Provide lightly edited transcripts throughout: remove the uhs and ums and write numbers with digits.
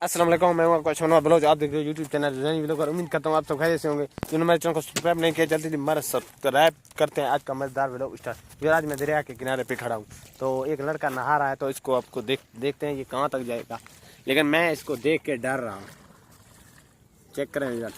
अस्सलाम वालेकुम, मैं हूं आपका शोना ब्लॉग। आप देख रहे हो यूट्यूब चैनल रनी व्लॉग और उम्मीद करता हूं आप सब खैरियत से होंगे। जिन्होंने मेरे चैनल को सब्सक्राइब नहीं किया जल्दी मर सब्सक्राइब करते हैं। आज का मजेदार व्लॉग स्टार्ट। फिर आज मैं दरिया के किनारे पे खड़ा हूं, तो एक लड़का नहा रहा है, तो इसको आपको देखते हैं ये कहाँ तक जाएगा, लेकिन मैं इसको देख के डर रहा हूँ। चेक करें इधर,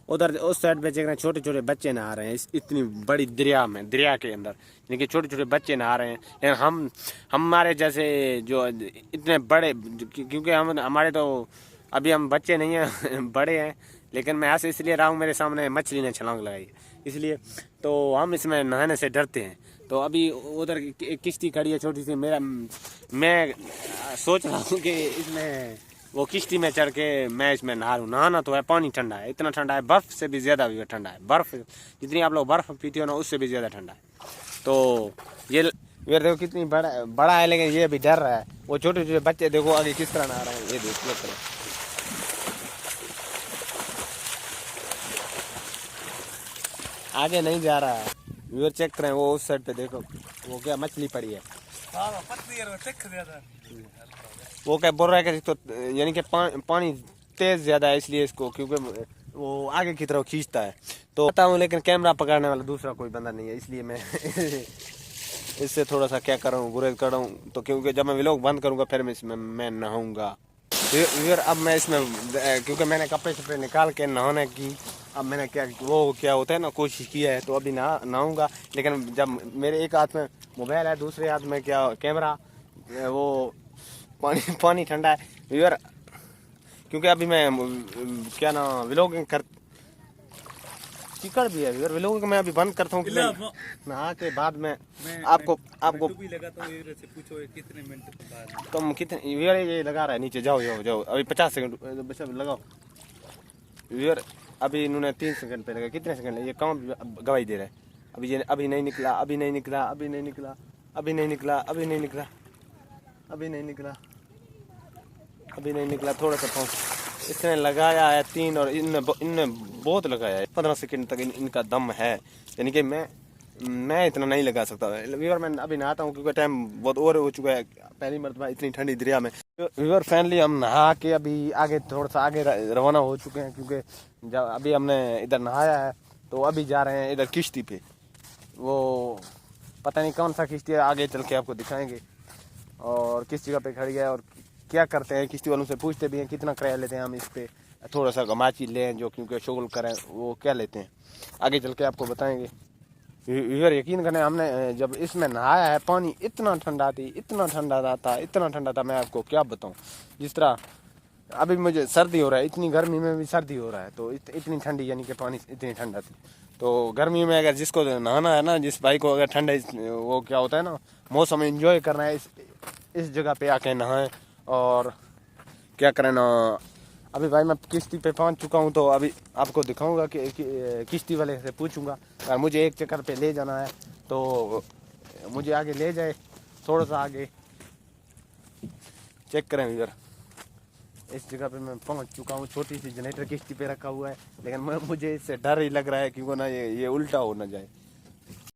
उधर उस साइड पे चेक करें, छोटे छोटे बच्चे नहा रहे हैं इस इतनी बड़ी दरिया में, दरिया के अंदर देखिए छोटे छोटे बच्चे नहा रहे हैं। लेकिन हम हमारे जैसे जो इतने बड़े, क्योंकि हम हमारे तो अभी हम बच्चे नहीं हैं बड़े हैं, लेकिन मैं ऐसे इसलिए रहा हूँ मेरे सामने मछली ने छलांग लगाई इसलिए, तो हम इसमें नहाने से डरते हैं। तो अभी उधर किश्ती खड़ी है छोटी सी, मैं सोच रहा हूँ कि इसमें वो किश्ती में चढ़ के मैं इसमें नहा लूँ। नहाना तो है, पानी ठंडा है, इतना ठंडा है, बर्फ़ से भी ज़्यादा भी ठंडा है। बर्फ़ जितनी आप लोग बर्फ़ पीते हो ना, उससे भी ज़्यादा ठंडा है। तो ये देखो कितनी बड़ा है, लेकिन ये भी डर रहा है। वो छोटे छोटे बच्चे देखो आगे किस तरह नहा रहे हैं, ये देखो आगे नहीं जा रहा है। व्यूअर चेक करें, वो उस साइड पे देखो, वो क्या मछली पड़ी है। वो क्या बोल रहा है कि तो यानी कि पानी तेज ज्यादा है इसलिए इसको, क्योंकि वो आगे की तरफ खींचता है। तो पता हूँ, लेकिन कैमरा पकड़ने वाला दूसरा कोई बंदा नहीं है, इसलिए मैं इससे थोड़ा सा क्या कर रहा हूँ, गुरेज कर रहा हूँ। तो क्योंकि जब मैं व्लॉग बंद करूँगा फिर मैं इसमें नहाऊंगा। फिर अब मैं इसमें, क्योंकि मैंने कपड़े शपड़े निकाल के नहाने की, अब मैंने क्या होता है ना, कोशिश की है। तो अभी नहाऊंगा, लेकिन जब मेरे एक हाथ में मोबाइल है, दूसरे हाथ में क्या कैमरा, वो पानी ठंडा है व्यूअर, क्योंकि अभी मैं क्या ना व्लॉगिंग कर टिकट भी है व्यूअर। व्लॉगिंग मैं अभी बंद करता हूँ, नहा के बाद में आपको पूछो कितने मिनट बाद तुम कितने व्यूअर ये लगा रहा है नीचे, जाओ जाओ जाओ, अभी 50 सेकंड लगाओ व्यूअर। अभी इन्होंने 3 सेकंड पे लगा, कितने सेकंड है ये काम गवाही दे रहा है। अभी नहीं निकला, अभी नहीं निकला, अभी नहीं निकला, अभी नहीं निकला, अभी नहीं निकला, अभी नहीं निकला, अभी नहीं निकला। थोड़ा सा पाँच इसने लगाया है 3, और इनने बहुत लगाया है। 15 सेकंड तक इनका दम है, यानी कि मैं इतना नहीं लगा सकता व्यूअर। मैं अभी नहाता हूँ क्योंकि टाइम बहुत ओवर हो चुका है, पहली मरतबा इतनी ठंडी दरिया में। व्यूअर फैनली हम नहा के अभी आगे थोड़ा सा आगे रवाना हो चुके हैं, क्योंकि जब अभी हमने इधर नहाया है तो अभी जा रहे हैं इधर किश्ती पे। वो पता नहीं कौन सा किश्ती है, आगे चल के आपको दिखाएंगे, और किस जगह पे खड़ी है और क्या करते हैं। किश्ती वालों से पूछते भी हैं कितना किराया लेते हैं हम इस पे, थोड़ा सा गमाची लें जो, क्योंकि शोगल करें, वो क्या लेते हैं आगे चल के आपको बताएंगे। व्यूअर यकीन करें, हमने जब इसमें नहाया है, पानी इतना ठंडा थी, इतना ठंडा था, इतना ठंडा था, मैं आपको क्या बताऊं। जिस तरह अभी मुझे सर्दी हो रहा है, इतनी गर्मी में भी सर्दी हो रहा है, तो इतनी ठंडी, यानी कि पानी इतनी ठंडा थी। तो गर्मी में अगर जिसको नहाना है ना, जिस भाई को अगर ठंडा, वो क्या होता है ना, मौसम एंजॉय करना है, इस जगह पे आके नहाएं। और क्या करें ना, अभी भाई मैं किश्ती पे पहुंच चुका हूं, तो अभी आपको दिखाऊंगा कि किश्ती वाले से पूछूंगा, अगर मुझे एक चक्कर पे ले जाना है तो मुझे आगे ले जाए, थोड़ा सा आगे। चेक करें इधर, इस जगह पे मैं पहुंच चुका हूं। छोटी सी जनरेटर किश्ती पे रखा हुआ है, लेकिन मुझे इससे डर ही लग रहा है, क्योंकि ना ये उल्टा हो ना जाए।